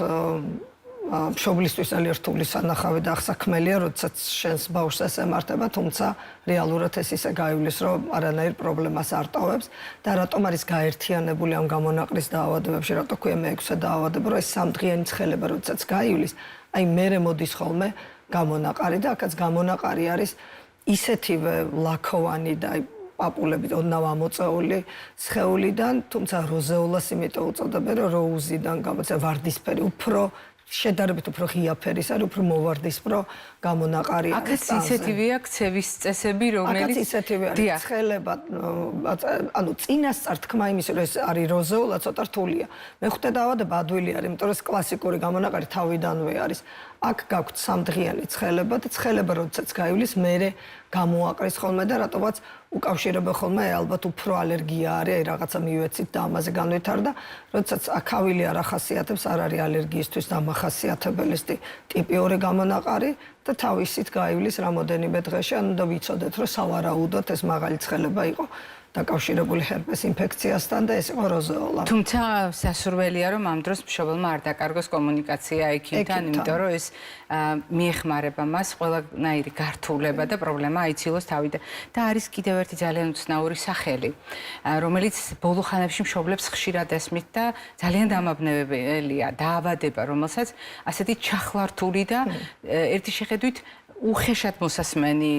მშობლისთვის ძალიან რთული სანახავი და აღსაქმელია, როდესაც შენს ბავშვს ეს ემართება, თუმცა რეალურად ეს ისე გაივლის, რომ არანაირ პრობლემას არ ტოვებს და რატომ არის გაერთიანებული ამ გამონაყრის დაავადებებში, რატო ქვია მე-6 დაავადება, რომ ეს სამდღიანი ცხელება, როდესაც გაივლის, აი მერე მოდის ხოლმე გამონაყარი და აქაც გამონაყარი არის ისეთივე ლაქოვანი და პაპულებით ოდნავ ამოწეული სხეულიდან, თუმცა როზეოლას იმიტომ უწოდებენ, რომ როუზიდან გამოწევ ვარდისფერი, უფრო შედარებით უფრო ღია ფერის არის, უფრო მოვარდისფრო გამონაყარი არის. აქაც ისეთივეა ქცევის წესები, რომელიც აქაც ისეთივე არის ცხელება, ანუ წინასწარ თქმა იმის, რომ ეს არის როზეოლა, ცოტა რთულია. მე-5 დაავადება ადვილი არის, იმიტომ რომ კლასიკური გამონაყარი თავიდანვე არის. აქ გაქვთ სამდღიანი ცხელება და ცხელება როდესაც გაივლის, მერე გამოაყრის ხოლმე და რატომაც უკავშირება ხოლმე ალბათ უფრო ალერგია არის, აი რაღაცა მივეცით და ამაზე განვითარდა, როდესაც აქავილი არ ახასიათებს, არ არის ალერგიისთვის დამახასიათებელი ტიპი 2 გამონაყარი და თავისით გაივლის რამოდენიმე დღეში, ანუ და ვიცოდეთ, რომ სავარაუდოდ ეს მაღალი ცხელება იყო დაკავშირებული ჰერპეს ინფექციასთან და ეს იყო როზეოლა. თუმცა სასურველია, რომ ამ დროს მშობელმა არ დაკარგოს კომუნიკაცია ექიმთან, იმიტომ რომ ეს მიეხმარება მას ყველანაირი გართულება და პრობლემა აიცილოს თავიდან. და არის კიდევ ერთი ძალიან უცნაური სახელი, რომელიც ბოლო ხანებში მშობლებს ხშირად ესმით და ძალიან დამაბნევებელია, დაავადება, რომელსაც ასეთი ჩახლართული და ერთი შეხედვით უხეშად მოსასმენი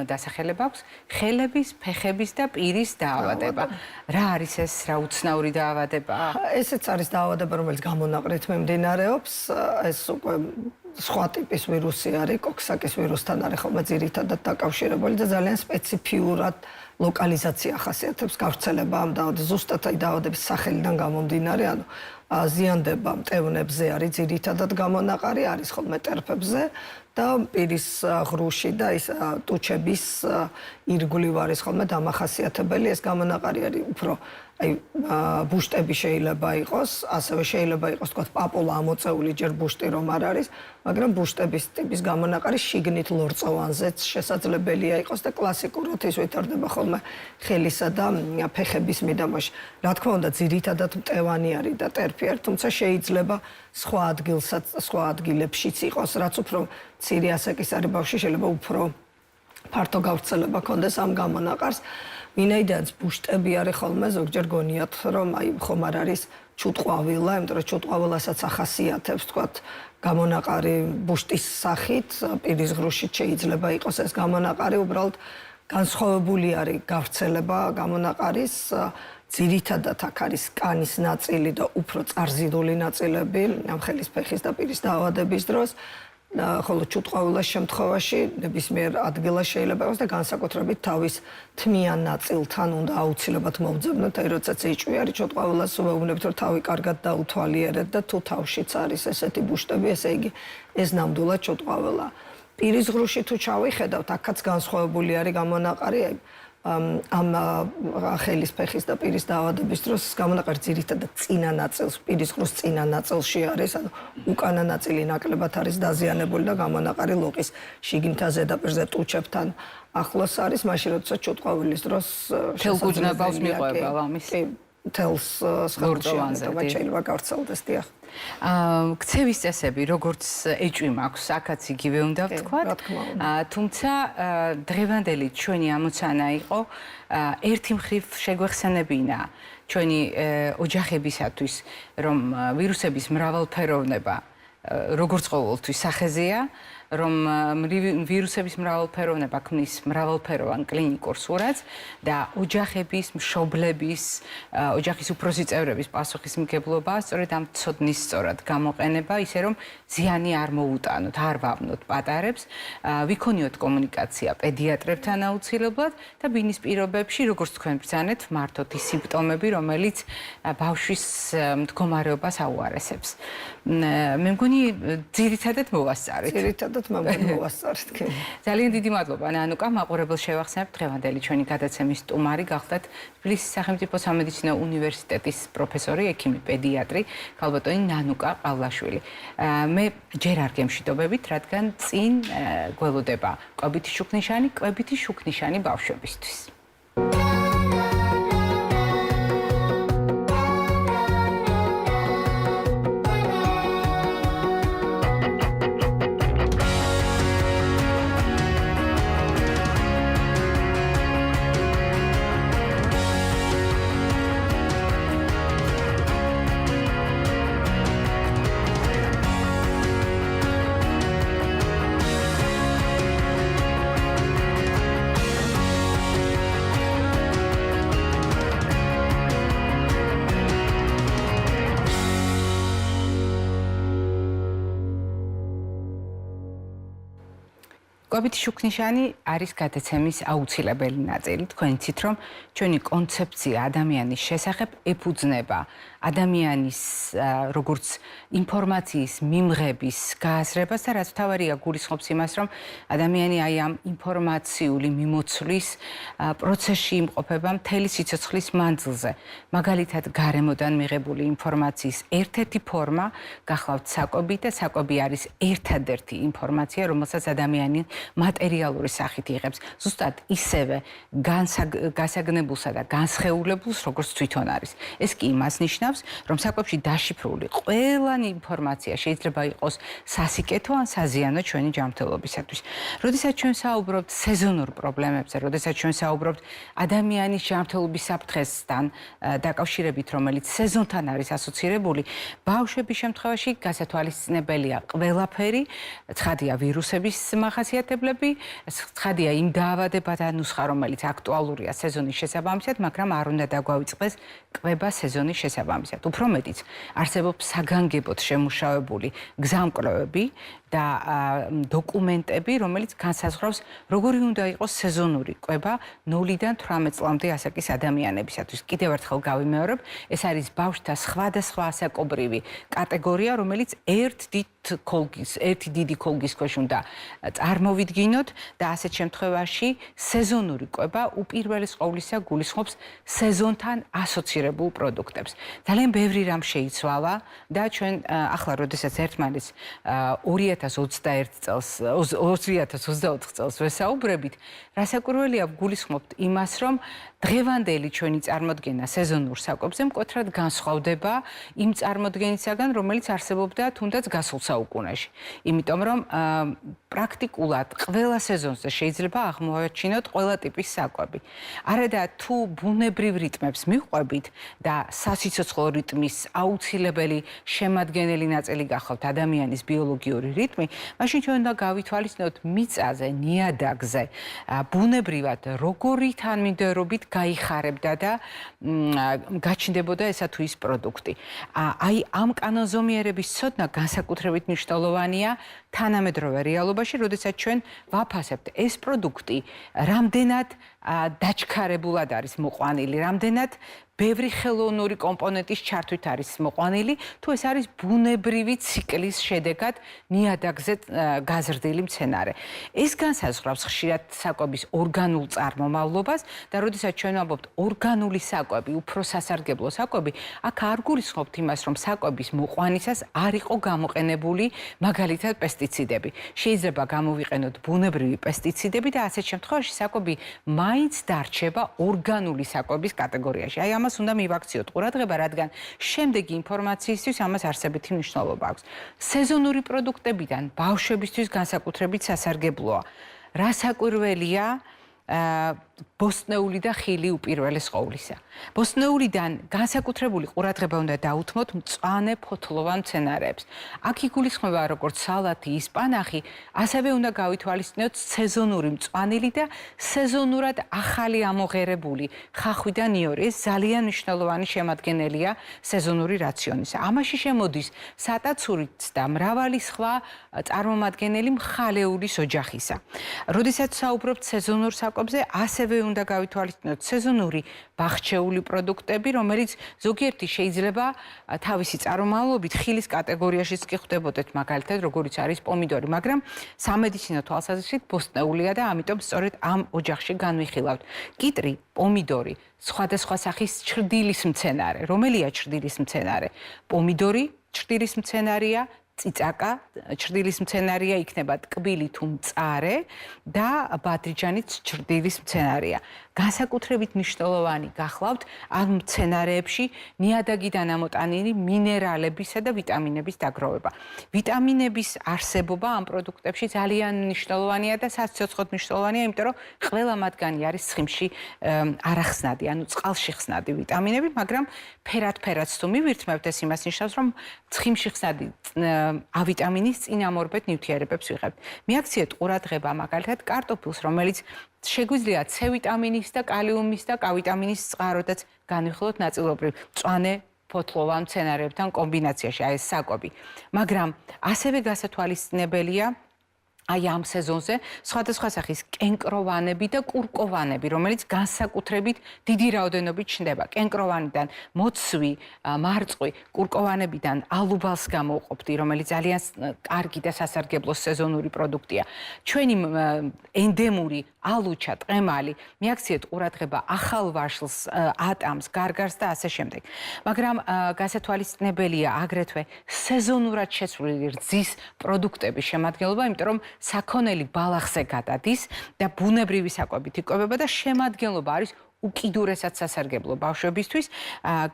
დასახელება აქვს, ხელების, ფეხების და პირის დაავადება. რა არის ეს, რა უცნაური დაავადება? ესეც არის დაავადება, რომელიც გამონაყრით მიმდინარეობს, ეს უკვე სხვა ტიპის ვირუსი არის, კოქსაკის ვირუსთან არის ხოლმე ძირითადად დაკავშირებული და ძალიან სპეციფიურად ლოკალიზაცია ახასიათებს გავრცელება ამ დაავადების, ზუსტად აი დაავადების სახელიდან გამომდინარე, ანუ ზიანდება მტევნებზე არის ძირითადად გამონაყარი, არის ხოლმე ტერფებზე და პირის ღრუში და ის ტუჩების ირგვლივ არის ხოლმე დამახასიათებელი, ეს გამონაყარი არის უფრო აი ბუშტები შეიძლება იყოს, ასევე შეიძლება იყოს თქვა პაპულა ამოწეული, ჯერ ბუშტი რომ არ არის, მაგრამ ბუშტების ტიპის გამონაყარი შიგნით ლორწოვანზეც შესაძლებელია იყოს და კლასიკურად ის ვითარდება ხოლმე ხელისა და ფეხების მიდამოში. რა თქმა უნდა, ძირითადად მტევანი არის და ტერფი არის, თუმცა შეიძლება სხვა ადგილებშიც იყოს, რაც უფრო მცირე ასაკის არის ბავშვი, შეიძლება უფრო ფართო გავრცელება ქონდეს ამ გამონაყარს. ვინაიდანაც ბუშტები არის ხოლმე ზოგჯერ გონიათ, რომ აი ხომ არ არის ჩუტყვავილა, იმიტომ რომ ჩუტყვავილასაც ახასიათებს, თქვათ, გამონაყარი ბუშტის სახით, პირის ღრუშით შეიძლება იყოს ეს გამონაყარი, უბრალოდ განსხვავებული არის გავრცელება გამონაყარის, ძირითადად აქ არის კანის ნაწილი და უფრო წარზიდული ნაწილები, ამ ხელის, ფეხის და პირის დაავადების დროს. ხოლო ჩუტყვავილას შემთხვევაში ნებისმიერ ადგილას შეიძლება იყოს და განსაკუთრებით თავის თმიან ნაწილთან უნდა აუცილებლად მოვძებნოთ, აი როდესაც ეჭვი არის ჩუტყვავილას, ვეუბნებთ, რომ თავი კარგად დაუთვალიერეთ და თუ თავშიც არის ესეთი ბუშტები, ესე იგი ეს ნამდვილად ჩუტყვავილა. პირის ღრუში თუ ჩავიხედავთ, აქაც განსხვავებული არის გამონაყარი, ამ ხელის, ფეხის და პირის დაავადების დროს გამონაყარი ძირითადად წინა ნაწილს, პირის ღრუს წინა ნაწილში არის, ანუ უკანა ნაწილი ნაკლებად არის დაზიანებული და გამონაყარი ლოყის შიგნითა ზედაპირზე ტუჩებთან ახლოს არის, მაშინ როდესაც ჩუტყვავილის დროს თელგუჯნაბავს მიყვება ამის. თელს სხეულში შეიძლება გავრცელდეს, დიახ. ქცევის წესები, როგორც ეჭვი მაქვს, აქაც იგივე უნდა ვთქვათ. თუმცა დღევანდელი ჩვენი ამოცანა იყო ერთი მხრივ შეგვეხსენებინა ჩვენი ოჯახებისათვის, რომ ვირუსების მრავალფეროვნება როგორც ყოველთვის სახეზეა, რომ ვირუსების მრავალფეროვნება ქმნის მრავალფეროვან კლინიკურ სურათს და ოჯახების, მშობლების, ოჯახის უფროსი წევრების პასუხისმგებლობაა სწორედ ამ ცოდნის სწორად გამოყენება, ისე რომ ზიანი არ მოუტანოთ, არ ვავნოთ პატარებს, ვიქონიოთ კომუნიკაცია პედიატრებთან აუცილებლად და ბინის პირობებში, როგორც თქვენ ბრძანეთ, მართოთ ის სიმპტომები, რომელიც ბავშვის მდგომარეობას აუარესებს. მე მგონი ძირითადად მოვასწარეთ. ძირითადად მოვასწარეთ კი. ძალიან დიდი მადლობა ნანუკა, მაყურებელს შევახსენებ დღევანდელი ჩვენი გადაცემის სტუმარი გახლდათ თბილისის სახელმწიფო სამედიცინო უნივერსიტეტის პროფესორი, ექიმი, პედიატრი, ქალბატონი ნანუკა ყავლაშვილი. მე ჯერ არ გემშვიდობებით, რადგან წინ გველოდება კვებითი შუქნიშანი ბავშვებისთვის. კვებითი შუქნიშანი არის გადაცემის აუცილებელი ნაწილი. თქვენ იცით, რომ ჩვენი კონცეფცია ადამიანის შესახებ ეფუძნება ადამიანის როგორც ინფორმაციის მიმღების გააზრებას და რაც თავარია გულისხმობს იმას, რომ ადამიანი აი ამ ინფორმაციული მიმოცვლის პროცესში იმყოფება მთელი სიცოცხლის მანძილზე. მაგალითად, გარემოდან მიღებული ინფორმაციის ერთ-ერთი ფორმა გახლავთ საკვები და საკვები არის ერთადერთი ინფორმაცია, რომელსაც ადამიანი მატერიალური სახით იღებს. ზუსტად ისევე გასაგნებულსა და განსხეულებულს, როგორც თვითონ არის. ეს კი იმას ნიშნავს, რომ საკვებში დაშიფრული ყველანი ინფორმაცია შეიძლება იყოს სასიკეთო ან საზიანო ჩვენი ჯანმრთელობისათვის. როდესაც ჩვენ საუბრობთ სეზონურ პრობლემებზე, როდესაც ჩვენ საუბრობთ ადამიანის ჯანმრთელობის საფრთხესთან დაკავშირებით, რომელიც სეზონთან არის ასოცირებული, ბავშვების შემთხვევაში გასათვალისწინებელია ყველაფერი, ცხადია ვირუსების მახასიათებლები, ცხადია იმ დაავადებათა ნუსხა, რომელიც აქტუალურია სეზონის შესაბამისად, მაგრამ არ უნდა დაგვავიწყდეს კვება სეზონის შესაბამისად. უფრო მეტიც, არსებობს საგანგებოდ შემუშავებული გზამკვლევები და დოკუმენტები, რომელიც განსაზღვრავს, როგორი უნდა იყოს სეზონური კვება 0-დან 18 წლამდე ასაკის ადამიანებისათვის. კიდევ ერთხელ გავიმეორებ, ეს არის ბავშვთა სხვადასხვა ასაკობრივი კატეგორია, რომელიც ერთი დიდი ქოლგის ქვეშ უნდა წარმოვიდგინოთ და ასეთ შემთხვევაში სეზონური კვება უპირველეს ყოვლისა გულისხმობს სეზონთან ასოცირებულ პროდუქტებს. ძალიან ბევრი რამ შეიცვალა და ჩვენ ახლა როდესაც ერთმანეთს 2024 წელს ვესაუბრებით, რასაკვირველია გულისხმობთ იმას, რომ დღევანდელი ჩვენი წარმოდგენა სეზონურ საკვებზე მკვეთრად განსხვავდება იმ წარმოდგენისაგან, რომელიც არსებობდა თუნდაც გასულ საუკუნეში. იმიტომ რომ პრაქტიკულად ყველა სეზონზე შეიძლება აღმოაჩინოთ ყველა ტიპის საკვები. არადა თუ ბუნებრივ რიტმებს მიყვებით და სასიცოცხლო რიტმის აუცილებელი შემადგენელი ნაწილი გახავთ ადამიანის ბიოლოგიური რიტმი, მაშინ ჩვენ უნდა გავითვალისწინოთ მიწაზე, ნიადაგზე, ბუნებრივად როგორი თანმიმდევრობით გაიხარებდა და გაჩნდებოდა ესა თუ ის პროდუქტი. აი ამ კანონზომიერების ცოდნა განსაკუთრებით მნიშვნელოვანია თანამედროვე რეალობაში, როდესაც ჩვენ ვაფასებთ ეს პროდუქტი რამდენად დაჩქარებულად არის მოყვანილი, რამდენად ბევრი ხელოვნური კომპონენტის ჩართვით არის მოყვანილი, თუ ეს არის ბუნებრივი ციკლის შედეგად ნიადაგზე გაზრდილი მცენარე. ეს განსაზღვრავს ხშირად საკვების ორგანულ წარმომავლობას და როდესაც ჩვენ ვამბობთ ორგანული საკვები, უფრო სასარგებლო საკვები, აქ არ გულისხმობთ იმას, რომ საკვების მოყვანისას არ იყო გამოყენებული მაგალითად პესტიციდები. შეიძლება გამოვიყენოთ ბუნებრივი პესტიციდები და ასეთ შემთხვევაში საკვები მაინც დარჩება ორგანული საკვების კატეგორიაში. აი ამას უნდა მივაქციოთ ყურადღება, რადგან შემდეგი ინფორმაციისთვის ამას არსებითი მნიშვნელობა აქვს. სეზონური პროდუქტებიდან ბავშვებისთვის განსაკუთრებით სასარგებლოა. რასაკვირველია, ბოსტნეული და ხილი უპირველეს ყოვლისა. ბოსტნეულიდან განსაკუთრებული ყურადღება უნდა დაუთმოთ მწვანე ფოთლოვან მცენარეებს. აქ იგულისხმება როგორც სალათი, ისპანახი, ასევე უნდა გავითვალისწინოთ სეზონური მწვანილი და სეზონურად ახალი ამოღერებული ხახვი და ნიორი. ეს ძალიან მნიშვნელოვანი შემადგენელია სეზონური რაციონისა. ამაში შემოდის სატაცურიც და მრავალი სხვა წარმომადგენელი მხალეულის ოჯახისა. როდესაც საუბრობთ სეზონურ საკვებზე, ასევე უნდა გავითვალისწინოთ სეზონური ბაღჩეული პროდუქტები, რომელიც ზოგიერთი შეიძლება თავისი წარმომავლობით ხილის კატეგორიაშიც კი ხვდებოდეთ, მაგალითად, როგორიც არის პომიდორი, მაგრამ სამედიცინო თვალსაზრისით ბოსტნეულია და ამიტომ სწორედ ამ ოჯახში განვიხილავთ. კიტრი, პომიდორი, სხვადასხვა სახის ჩრდილის მცენარე. რომელია ჩრდილის მცენარე? პომიდორი ჩრდილის მცენარეა, წიწაკა ჩრდილის მცენარეა, იქნება ტკბილი თუ მწარე და ბადრიჯანიც ჩრდილის მცენარეა. განსაკუთრებით მნიშვნელოვანი გახლავთ ამ მცენარეებში ნიადაგიდან ამოტანილი მინერალებისა და ვიტამინების დაგროვება. ვიტამინების არსებობა ამ პროდუქტებში ძალიან მნიშვნელოვანია და საცოცხლოდ მნიშვნელოვანია, იმიტომ რომ ყველა მათგანი არის ცხიმში არახსნადი, ანუ წყალში ხსნადი ვიტამინები, მაგრამ ფერად თუ მივირთმევთ, ეს იმას ნიშნავს, რომ ცხიმში ხსნადი ავიტამინის წინამორბედ ნივთიერებებს ვიღებთ. მიაქციეთ ყურადღება მაგალითად კარტოფილს, რომელიც შეგვიძლია C ვიტამინის და კალიუმის და K ვიტამინის წყაროდაც განვიხილოთ ნაწილობრივ მწვანე ფოთლოვან მცენარეებთან კომბინაციაში, აი ეს საკვები. მაგრამ ასევე გასათვალისწინებელია აი ამ სეზონზე სხვადასხვა სახის კენკროვანები და კურკოვანები, რომელიც განსაკუთრებით დიდი რაოდენობით ჩნდება. კენკროვანიდან მოცვი, მარწყვი, კურკოვანებიდან ალუბალს გამოვყოფდი, რომელიც ძალიან კარგი და სასარგებლო სეზონური პროდუქტია. ჩვენი ენდემური ალუჩა, ტყემალი, მიაქციეთ ყურადღება ახალ ვაშლს, ატამს, გარგარს და ასე შემდეგ. მაგრამ გასათვალისწინებელია აგრეთვე სეზონურად შეცვლილი რძის პროდუქტების შემადგენლობა, იმიტომ რომ საქონელი ბალახზე გადადის და ბუნებრივი საკვებით იკვებება და შემადგენლობა არის უკიდურესად სასარგებლო ბავშვებისთვის,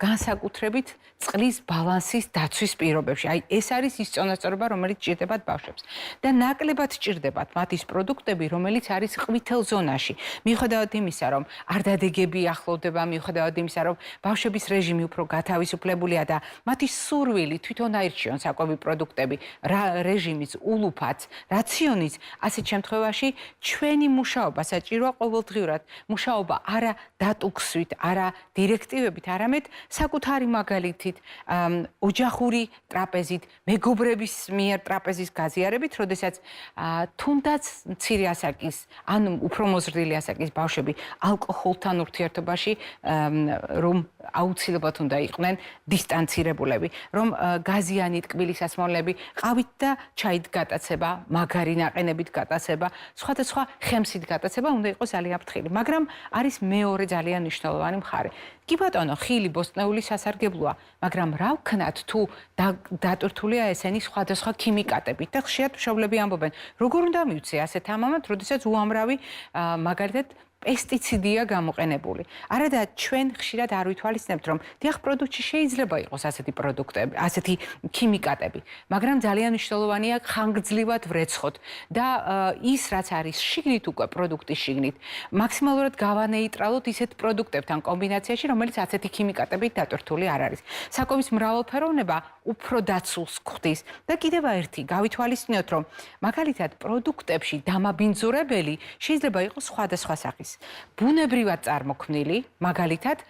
განსაკუთრებით წყლის ბალანსის დაცვის პირობებში. აი ეს არის ის წონასწორობა, რომელიც ჭირდებათ ბავშვებს. და ნაკლებად ჭირდებათ მათ ის პროდუქტები, რომელიც არის ყვითელ ზონაში. მიუხედავად იმისა, რომ არ დადეგები ახლოვდება, მიუხედავად იმისა, რომ ბავშვების რეჟიმი უფრო გათავისუფლებულია და მათი სურვილი თვითონ აირჩიონ საკვები პროდუქტები, რეჟიმის, ულუფაც, რაციონიც, ასეთ შემთხვევაში ჩვენი მუშაობა საჭიროა ყოველდღიურად. მუშაობა არა დატუქსვით, არა დირექტივებით, არამედ საკუთარი მაგალითით, ოჯახური ტრაპეზით, მეგობრების მიერ ტრაპეზის გაზიარებით, როდესაც თუნდაც მცირე ასაკის, ან უფრო მოზრდილი ასაკის ბავშვები ალკოჰოლთან ურთიერთობაში, რომ აუცილებლად უნდა იყვნენ დისტანცირებულები, რომ გაზიანი ტკბილი სასმელები, ყავით და ჩაით გატაცება, მაგარი ნაყენებით გატაცება, სხვადასხვა ხემსით გატაცება უნდა იყოს ძალიან ფრთხილი, მაგრამ არის მეორე ძალიან მნიშვნელოვანი მხარე. კი ბატონო, ხილი ბოსტნეული სასარგებლოა, მაგრამ რა ვქნათ თუ დატვირთულია ესენი სხვადასხვა ქიმიკატებით და ხშირად მშობლები ამბობენ, როგორ უნდა მივცე ასეთ ამამად, როდესაც უამრავი მაგალითად პესტიციდია გამოყენებული. არადა ჩვენ ხშირად არ ვითვალისწინებთ, რომ დიახ პროდუქტში შეიძლება იყოს ასეთი პროდუქტები, ასეთი ქიმიკატები, მაგრამ ძალიან მნიშვნელოვანია ხანგრძლივად ვრეცხოთ და ის რაც არის შიგნით უკვე პროდუქტის შიგნით, მაქსიმალურად გავანეიტრალოთ ისეთ პროდუქტებთან კომბინაციაში, რომელიც ასეთი ქიმიკატებით დატვირთული არ არის. საკვების მრავალფეროვნება უფრო დაცულს ხვდის და კიდევ ერთი გავითვალისწინოთ, რომ მაგალითად პროდუქტებში დამაბინძურებელი შეიძლება იყოს სხვადასხვა სახის. ბუნებრივად წარმოქმნილი, მაგალითად,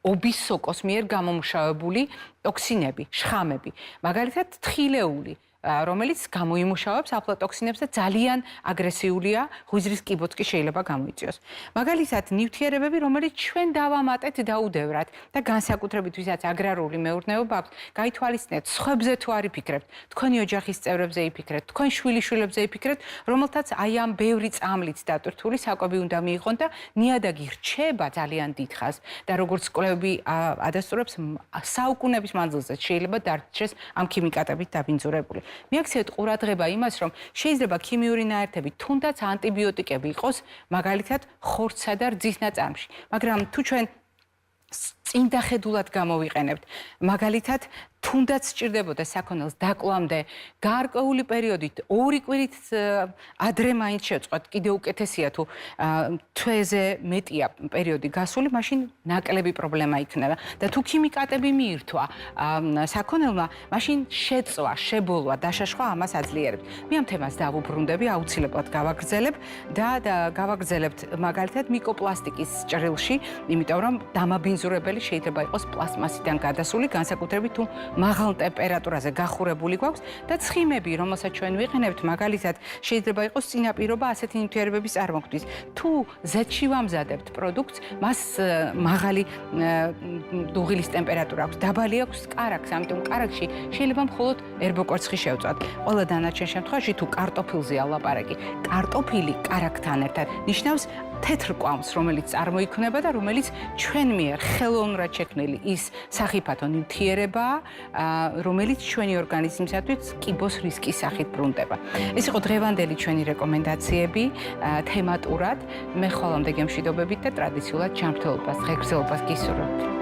ობის სოკოს მიერ გამომუშავებული ტოქსინები, შხამები, მაგალითად, თხილეული, რომელიც გამოიმუშავებს აფლატოქსინებს და ძალიან აგრესიულია, ღვიძლის კიბოც კი შეიძლება გამოიწვიოს. მაგალითად, ნივთიერებები, რომელიც ჩვენ დავამატეთ დაუდევრად და განსაკუთრებით ვისაც აგრარული მეურნეობა აქვს, გაითვალისწინეთ, სხვებზე თუ არ იფიქრებთ, თქვენი ოჯახის წევრებზე იფიქრეთ, თქვენ შვილიშვილებზე იფიქრეთ, რომელთაც აი ამ ბევრი წამლით დატვირთული საკვები უნდა მიიღონ და ნიადაგი რჩება ძალიან დიდხანს და როგორც კვლევები ადასტურებს, საუკუნეების მანძილზე შეიძლება დარჩეს ამ ქიმიკატებით დაბინძურებული. მიაქციეთ ყურადღება იმას, რომ შეიძლება ქიმიური ნაერთები, თუნდაც ანტიბიოტიკები იყოს, მაგალითად, ხორცსა და რძის ნაწარმში. მაგრამ თუ ჩვენ წინდახედულად გამოვიყენებთ, მაგალითად, თუნდაც სჭირდებოდა საქონელს დაკლამდე გარკვეული პერიოდით, 2 კვირით ადრე მაინც შეწყოთ, კიდევ უკეთესია თუ თვეზე მეტია პერიოდი გასული, მაშინ ნაკლები პრობლემა იქნება და თუ ქიმიკატები მიირთვა საქონელმა, მაშინ შეწვა, შებოლვა, დაშაშხვა ამას აძლიერებს. მე ამ თემას დავუბრუნდები, აუცილებლად გავაგრძელებ და გავაგრძელებთ მაგალითად მიკოპლასტიკის ჭრილში, იმიტომ რომ დამაბინძურებელი შეიძლება იყოს პლასტმასიდან გადასული, განსაკუთრებით თუ მაღალ ტემპერატურაზე გახურებული გვაქვს და ცხიმები, რომელსაც ჩვენ ვიყენებთ, მაგალითად, შეიძლება იყოს წინაპირობა ასეთი ნივთიერებების წარმოქმნის. თუ ზეთში ვამზადებთ პროდუქტს, მას მაღალი დუღილის ტემპერატურა აქვს, დაბალი აქვს კარაქს, ამიტომ კარაქში შეიძლება მხოლოდ ერბოკვერცხი შევწვათ. ყველა დანარჩენ შემთხვევაში თუ კარტოფილზე ალაპარაკი, კარტოფილი კარაქთან ერთად ნიშნავს თეთრ კვამს, რომელიც წარმოიქმნება და რომელიც ჩვენ მიერ ხელოვნურად შექმნილი ის სახიფათო ნივთიერებაა, რომელიც ჩვენი ორგანიზმისათვის კიბოს რისკის სახით ბრუნდება. ეს იყო დღევანდელი ჩვენი რეკომენდაციები თემატურად. მე ხოლმე გემშვიდობებით და ტრადიციულად ჯანმრთელობას, ღირსეულობას გისურვებთ.